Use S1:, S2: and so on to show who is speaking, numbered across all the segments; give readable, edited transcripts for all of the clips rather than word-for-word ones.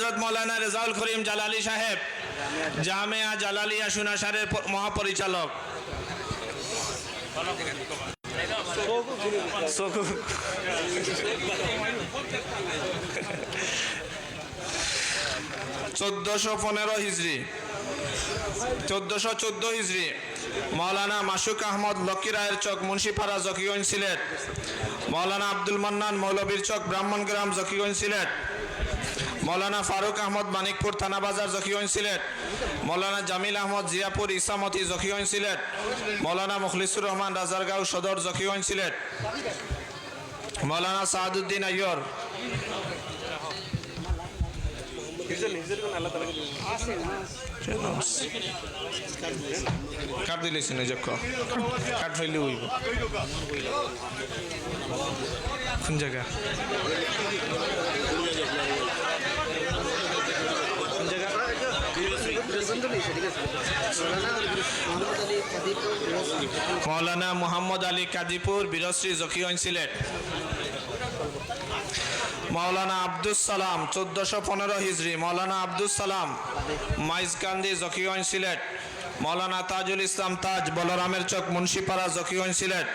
S1: হযরত মাওলানা রেজাউল করিম জালালী সাহেব, জামিয়া জালালিয়া সুনাশারের মহাপরিচালক। হিজরি 1414 হিজরি মাওলানা মাসুক আহমদ লক্ষ্মী রায়ের চক মুন্সিপাড়া জকিগঞ্জ সিলেট। মাওলানা আব্দুল মান্নান মৌলবীর চক ব্রাহ্মণগ্রাম জকিগঞ্জ সিলেট। মৌলানা ফারুক আহমদ মানিকপুর থানা বাজার জকিগঞ্জ সিলেট। মৌলানা জামিল আহমদ জিয়াপুর ইসামতি জকিগঞ্জ সিলেট। মৌলানা মুখলিসুর রহমান রাজারগাঁও সদর জকিগঞ্জ সিলেট। মৌলানা সাহাদুদ্দিন আইয়র কাট দিলেছি না যক্ষ কাট ফেলে হইব কোন জায়গা মৌলানা মোহাম্মদ আলী কাদিপুর বীরশ্রী জকিগঞ্জ সিলেট। মৌলানা আব্দুস সালাম 1415 হিজরি মৌলানা আব্দুস সালাম মাইজকান্দি জকিগঞ্জ সিলেট। মৌলানা তাজুল ইসলাম তাজ বলরামের চক মুন্সিপাড়া জকিগঞ্জ সিলেট।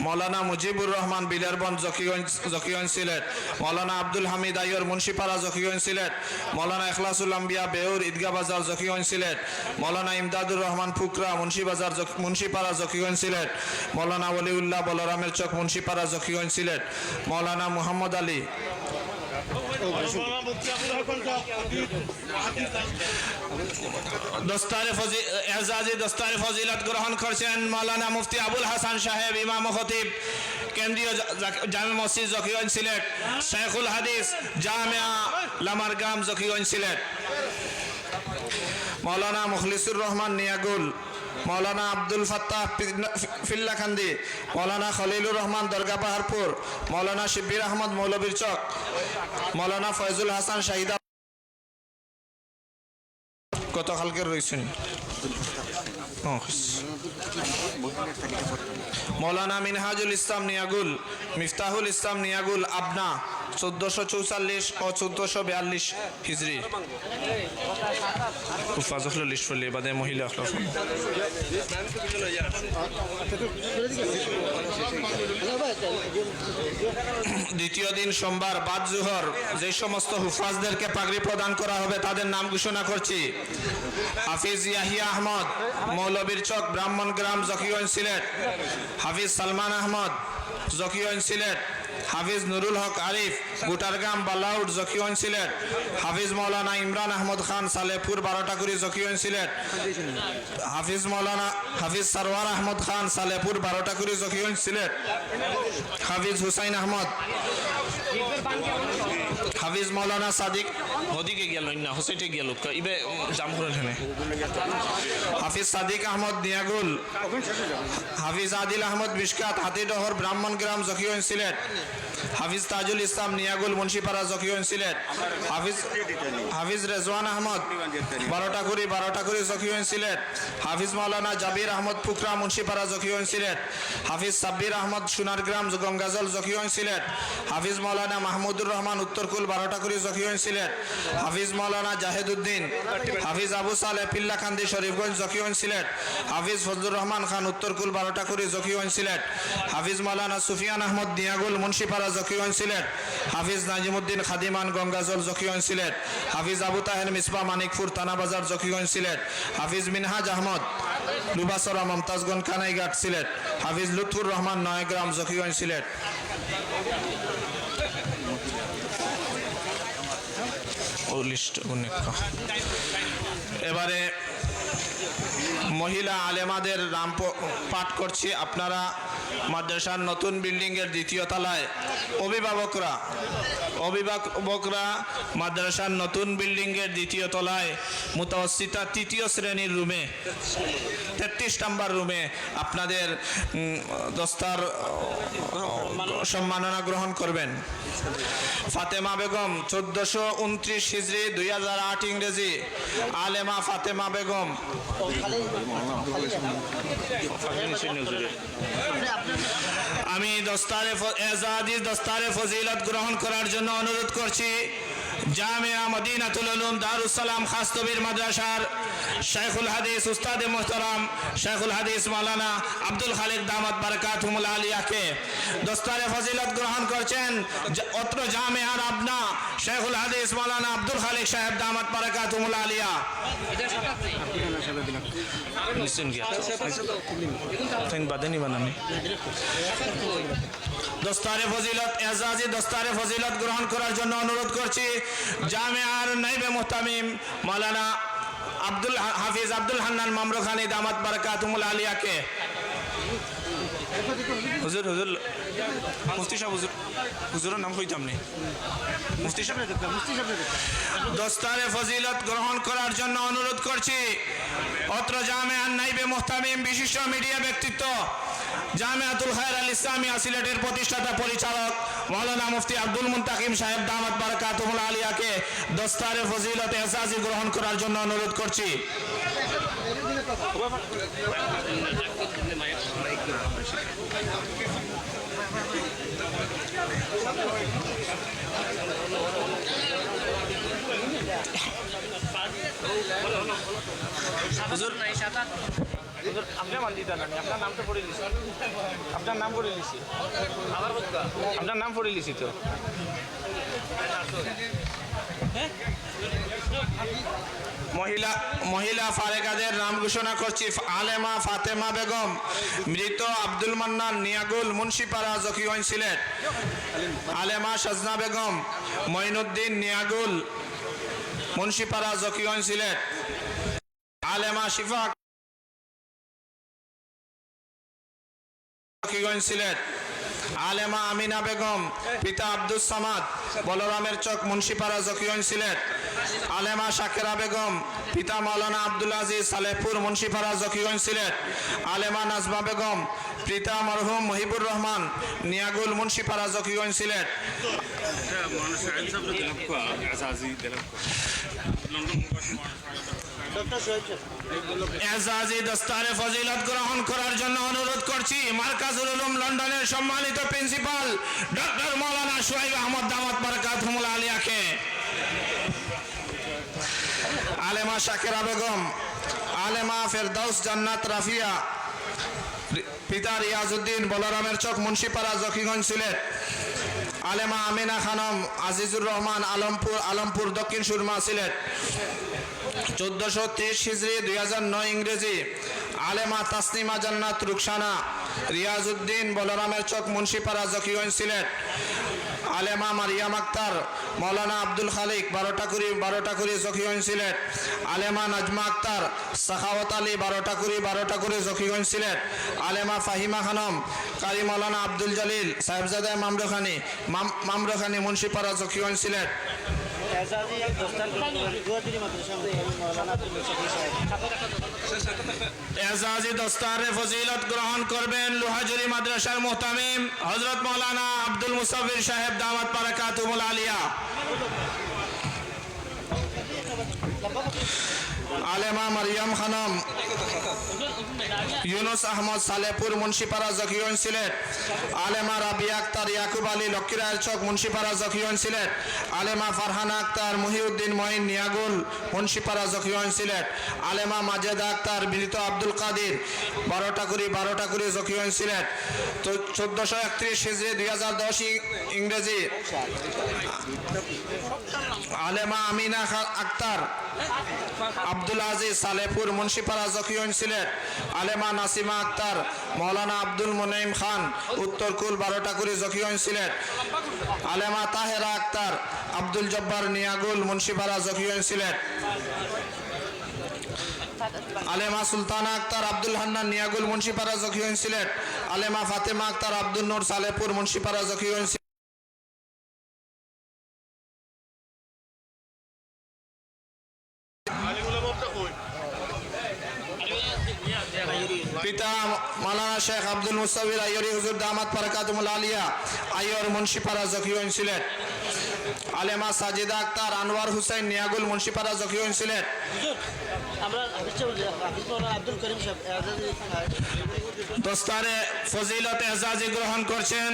S1: মৌলানা মুজিবুর রহমান বিলারবন্দ জকিগঞ্জ সিলেট। মৌলানা আব্দুল হামিদ আইয়র মুন্সিপাড়া জকিগঞ্জ সিলেট। মৌলানা ইখলাসুল আম্বিয়া বেউর ঈদগাহ বাজার জকিগঞ্জ সিলেট। মৌলানা ইমদাদুর রহমান ফুকরা মুন্সিপাড়া জকিগঞ্জ সিলেট। মৌলানা ওলিউল্লাহ বলরামের চক মুন্সিপাড়া জকিগঞ্জ সিলেট। মৌলানা মুহাম্মদ আলী দস্তারে ফজিলত গ্রহণ করছেন মৌলানা মুফতি আবুল হাসান সাহেব, ইমাম ও খতিব কেন্দ্রীয় জামে মসজিদ জকিগঞ্জ সিলেট। শেখুল হাদিস জামিয়া লামারগাম জকিগঞ্জ সিলেট। মৌলানা মুখলিসুর রহমান নিয়াগুল। মৌলানা আব্দুল ফাত্তাহ ফিল্লাখান্দি। মৌলানা খলিলুর রহমান দরগা পাহাড়পুর। মৌলানা শিব্বির আহমদ মৌলবীর চক। মৌলানা ফয়জুল হাসান শাহিদা কত খালকের রয়েছেন। মৌলানা মিনহাজুল ইসলাম নিয়াগুল। মিফতাহুল ইসলাম নিয়াগুল আবনা 1444 ও 1442 হিজরি। মহিলা দ্বিতীয় দিন সোমবার বাদ জোহর যে সমস্ত হুফাজদেরকে পাগড়ি প্রদান করা হবে তাদের নাম ঘোষণা করছি। হাফিজ ইয়াহিয়া আহমদ মৌলবীর চক ব্রাহ্মণগ্রাম জকিগঞ্জ সিলেট। হাফিজ সালমান আহমদ জকিগঞ্জ সিলেট। হাফিজ নুরুল হক আরিফ গুটারগাম বালাউড জকিগঞ্জ সিলেট। হাফিজ মৌলানা ইমরান আহমদ খান সালেপুর বারোটাকুড়ি জকিগঞ্জ সিলেট। হাফিজ সারওয়ার আহমদ খান সালেপুর বারোটাকুড়ি জকিগঞ্জ সিলেট। হাফিজ হুসাইন আহমদ। হাফিজ মৌলানা সাদিক হদিকে গেল না হোসেটে গেল ইবে জাম করেন এখানে। হাফিজ সাদিক আহমদ নিয়াগুল। হাফিজ আদিল আহমদ বিশকাত হাতিডহর ব্রাহ্মণগ্রাম জকিগঞ্জ সিলেট। হাফিজ তাজুল ইসলাম নিয়াগুল মুন্সিপাড়া জকিগঞ্জ সিলেট। হাফিজ রেজওয়ান আহমদ বারোটাকুড়ি জকিগঞ্জ সিলেট। হাফিজ মৌলানা জাবির আহমদ ফুকরা মুন্সিপাড়া জকিগঞ্জ সিলেট। হাফিজ সাব্বির আহমদ সোনারগ্রাম গঙ্গাজল জকিগঞ্জ সিলেট। হাফিজ মৌলানা মাহমুদুর রহমান উত্তরকুল বারোটাকুড়ি জকিগঞ্জ সিলেট। হাফিজ মৌলানা জাহেদুদ্দিন। হাফিজ আবু সালেহ পিল্লাখান্দি শরীফগঞ্জ জকিগঞ্জ সিলেট। হাফিজ ফজলুর রহমান খান উত্তরকুল বারোটাকুড়ি জকিগঞ্জ সিলেট। হাফিজ মৌলানা সুফিয়ান আহমদ নিয়াগুল মুন্সিপাড়া জকিগঞ্জ সিলেট। হাফিজ নাজিমুদ্দিন খাদিমান গঙ্গাজল জকিগঞ্জ সিলেট। হাফিজ আবু তাহের মিসবাহ মানিকপুর থানাবাজার জকিগঞ্জ সিলেট। হাফিজ মিনহাজ আহমদ লুবাসরা মমতাজগঞ্জ কানাইঘাট সিলেট। হাফিজ লুৎফুর রহমান নয়গ্রাম জকিগঞ্জ সিলেট। এবারে মহিলা আলেমাদের নাম পাঠ করছি। আপনারা মাদ্রাসার নতুন বিল্ডিং এর দ্বিতীয় তলায় অভিভাবকরা মাদ্রাসার নতুন বিল্ডিং এর দ্বিতীয় তলায় মুতাওয়াসিতা তৃতীয় শ্রেণীর রুমে 33 নম্বর রুমে আপনাদের দস্তার সম্মাননা গ্রহণ করবেন। ফাতেমা বেগম 1429 হিজরি 2008 ইংরেজি। আলেমা ফাতেমা বেগম আমি দস্তারে ফজিলত গ্রহণ করার জন্য অনুরোধ করছি জামিয়া মদিনাতুল উলুম দারুস সালাম খাস্তবীর মাদ্রাসার শাইখুল হাদিস উস্তাদে মুহতারাম শাইখুল হাদিস মাওলানা আব্দুল খালিক দামাত বারাকাতুহুল আলিয়াকে দস্তারে ফজিলত গ্রহণ করছেন অত্র জামিয়ার আপনা শাইখুল হাদিস মাওলানা আব্দুল খালিক সাহেব দামাত বারাকাতুহুল আলিয়া দস্তারে ফজিলত এজাজি দস্তারে ফজিলত গ্রহণ করার জন্য অনুরোধ করছি জামিয়ার নাইবে মুহতামিম মাওলানা হাফিজ আব্দুল হান্নান মামরুখানি দামাত বারাকাতুহুল আলিয়াকে হুজুর হুজুর মুফতি সাহেব হুজুরের নাম কইতাম নি মুফতি সাহেব দস্তারে ফজিলত গ্রহণ করার জন্য অনুরোধ করছি অত্র জামিয়ার নাইবে মুহতামিম বিশিষ্ট মিডিয়া ব্যক্তিত্ব জামিয়াতুল খায়র আল ইসলামিয়া সিলেটের প্রতিষ্ঠাতা পরিচালক মাওলানা মুফতি আব্দুল মুনতাকিম সাহেব দামাত বারাকাতুহুল আলিয়াকে দস্তারে ফজিলত এজাজি গ্রহণ করার জন্য অনুরোধ করছি হুজুর আপনার মান দিতে না আপনার নামটা পড়ে লিছি আপনার নাম পড়ে লিছি আপনার নাম পড়ে লিছি তো মহিলা ফারেকাদের নাম ঘোষণা করছি আলেমা ফাতেমা বেগম মৃত আব্দুল মান্নান নিয়াগুল মুন্সিপাড়া জকিগঞ্জ সিলেট আলেমা সাজনা বেগম মঈনুদ্দিন নিয়াগুল মুন্সিপাড়া জকিগঞ্জ সিলেট আলেমা শিফা জকিগঞ্জ সিলেট আলেমা আমিনা বেগম পিতা আব্দুল সামাদ বলরামের চক মুন্সিপাড়া জকিগঞ্জ সিলেট আলেমা শাকেরা বেগম পিতা মাওলানা আব্দুল আজিজ সালেহপুর মুন্সিপাড়া জকিগঞ্জ সিলেট আলেমা নাজমা বেগম পিতা মরহুম মহিবুর রহমান নিয়াগুল মুন্সিপাড়া জকিগঞ্জ সিলেট এজাজি দস্তারে ফজিলত গ্রহণ করার জন্য অনুরোধ করছি মার্কাজুল উলুম লন্ডনের সম্মানিত প্রিন্সিপাল ডক্টর মাওলানা শুআইব আহমদ দামাত বারাকাতুহুল আলিয়াকে আলেমা শাকেরা বেগম আলেমা ফেরদাউস জান্নাত রাফিয়া পিতা রিয়াজউদ্দিন বলরামের চক মুন্সিপাড়া জকিগঞ্জ সিলেট আলেমা আমিনা খানম আজিজুর রহমান আলমপুর দক্ষিণ সুরমা সিলেট 1430 হিজরি 2009 ইংরেজি আলেমা তাসনিমা জান্নাত রুকসানা রিয়াজউদ্দিন বলরামের চক মুন্সিপাড়া জকিগঞ্জ সিলেট আলেমা মারিয়াম আক্তার মাওলানা আব্দুল খালিক বারোটাকুরি জকিগঞ্জ সিলেট আলেমা নাজমা আক্তার সাখাওয়াত আলী বারোটাকুরি জকিগঞ্জ সিলেট আলেমা ফাহিমা খানম কারি মাওলানা আব্দুল জলিল সাহেবজাদা মামরখানি মুন্সিপাড়া জকিগঞ্জ সিলেট এজাজি দস্তারে ফজিলত গ্রহণ করবেন লোহাজুরি মাদ্রাসার মুহতামিম হযরত মাওলানা আব্দুল মুসাফির সাহেব দামাত বারাকাতুহুল আলিয়া আলেমা মারিয়াম খানম ইউনুস আহমদ সালেহপুর মুন্সিপাড়া জকিগঞ্জ সিলেট আলেমা রাবিয়া আক্তার ইয়াকুব আলী লক্ষ্মীরায়ের চক মুন্সিপাড়া জকিগঞ্জ সিলেট আলেমা ফারহানা আক্তার মহিউদ্দিন মঈন নিয়াগুল মুন্সিপাড়া জকিগঞ্জ সিলেট আলেমা মাজেদা আক্তার মৃত আব্দুল কাদির বারোটাকুরি জকিগঞ্জ সিলেট 1431 হিজরি 2010 ইংরেজি আলেমা আমিনা আক্তার আব্দুল আজিজ সালেহপুর মুন্সিপাড়া জকিগঞ্জ সিলেট আলেমা নাসিমা আক্তার মাওলানা আব্দুল মুনাইম খান উত্তরকুল বারোটাকুরি জকিগঞ্জ সিলেট আলেমা তাহেরা আক্তার আব্দুল জব্বার নিয়াগুল মুন্সিপাড়া জকিগঞ্জ সিলেট আলেমা সুলতানা আক্তার আব্দুল হান্নান নিয়াগুল মুন্সিপাড়া জকিগঞ্জ সিলেট আলেমা ফাতেমা আক্তার আব্দুল নূর সালেহপুর মুন্সিপাড়া জকিগঞ্জ পিতা মাওলানা শেখ আব্দুল মুস্তাফির আইয়রি হুজুর দামাত বারাকাতুহুল আলিয়া আইয়র মুন্সিপাড়া জকিগঞ্জ সিলেট আলেমা সাজিদা আক্তার, আনোয়ার হুসাইন নিয়াগুল, মুন্সিপাড়া, জকিউন, সিলেট।
S2: আমরা আব্দুল করিম
S1: দস্তারে ফজিলত এজাজি গ্রহণ করছেন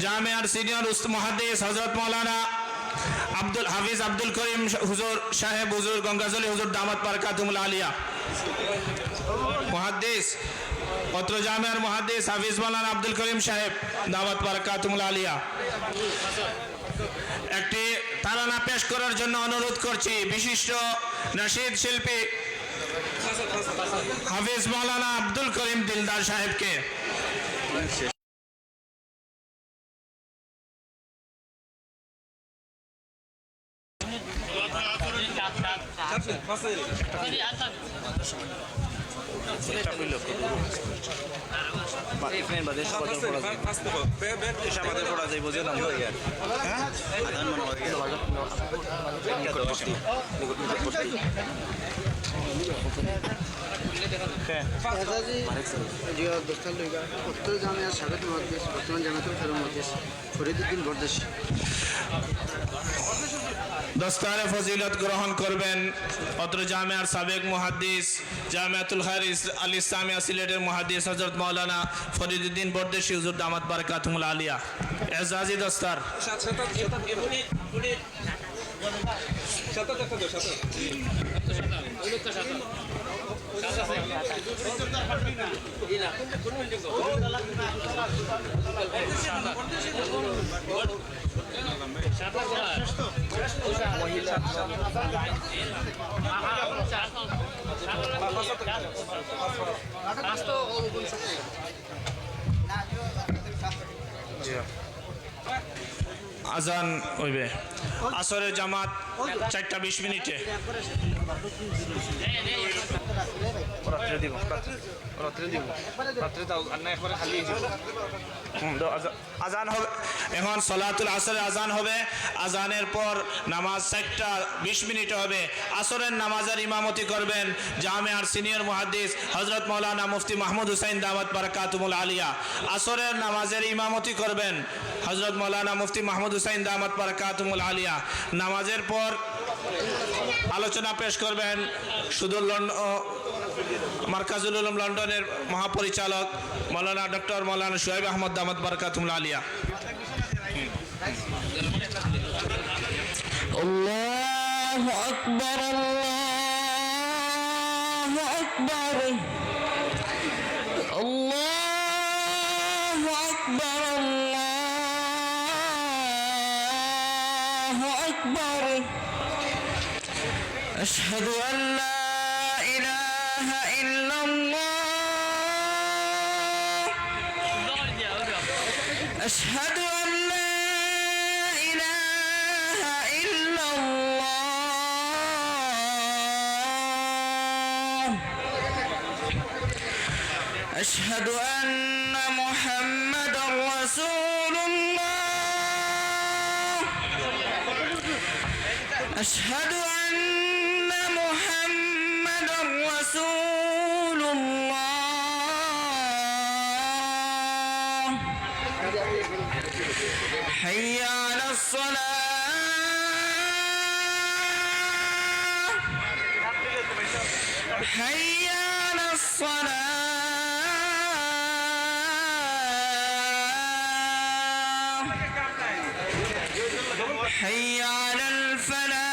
S1: জামিয়ার সিনিয়র মুহাদ্দিস হযরত মাওলানা হাফিজ আব্দুল করিম হুজুর সাহেব, হুজুর গঙ্গাজলি হুজুর দামাত বারকাতুহুল আলিয়া। মুহাদ্দিস অত্র জামিয়ার মুহাদ্দিস হাফিজ মাওলানা আব্দুল করিম সাহেব, দামাত বারকাতুহুল আলিয়া। একটি তারানা পেশ করার জন্য অনুরোধ করছি বিশিষ্ট নাশিদ শিল্পী হাফিজ মাওলানা আব্দুল করিম দিলদার সাহেবকে।
S2: উত্তর জামিয়ার সাবেক মুহাদ্দিস, বর্তমান জামিয়াতুল খায়র মুহাদ্দিস ফরিদউদ্দিন বরদেশী।
S1: দস্তারে ফজিলত গ্রহণ করবেন অত্র জামিয়ার সাবেক মুহাদ্দিস, জামিয়াতুল খায়র আল ইসলামিয়া সিলেটের মুহাদ্দিস হযরত মাওলানা ফরিদউদ্দিন বরদেশী হুজুর দামাত বারকাতুহুল আলিয়া। এজাজি দস্তার। আজান হইবে আসরের জামাত 4টা 20 মিনিটে। আজান হবে এখন, সলাতুল আসরের আজান হবে। আজানের পর নামাজ 4টা 20 মিনিটে হবে। আসরের নামাজের ইমামতি করবেন জামিয়ার সিনিয়র মুহাদ্দিস হযরত মাওলানা মুফতি মাহমুদ হুসাইন দাওয়াত বারাকাতুহুল আলিয়া। আসরের নামাজের ইমামতি করবেন হযরত মাওলানা মুফতি মাহমুদ হুসাইন দাওয়াত বারাকাতুহুল আলিয়া। নামাজের পর আলোচনা পেশ করবেন সুদূর মার্কাজুল উলুম লন্ডনের মহাপরিচালক মাওলানা ডক্টর মাওলানা শুআইব আহমদ দামাত বারকাতুহুল আলিয়া।
S3: আল্লাহু আকবার, আল্লাহু আকবার, আল্লাহু আকবার, আল্লাহু আকবার। আশহাদু আন লা ইলাহা ইল্লাল্লাহ, আশহাদু আন লা ইলাহা ইল্লাল্লাহ, আশহাদু আন্না মুহাম্মাদার রাসূলুল্লাহ, আশহাদু আন্না মুহাম্মাদার রাসূলুল্লাহ। হাইয়া আলাস সালাহ, হাইয়া আলাস সালাহ, হাইয়া আলাল ফালাহ।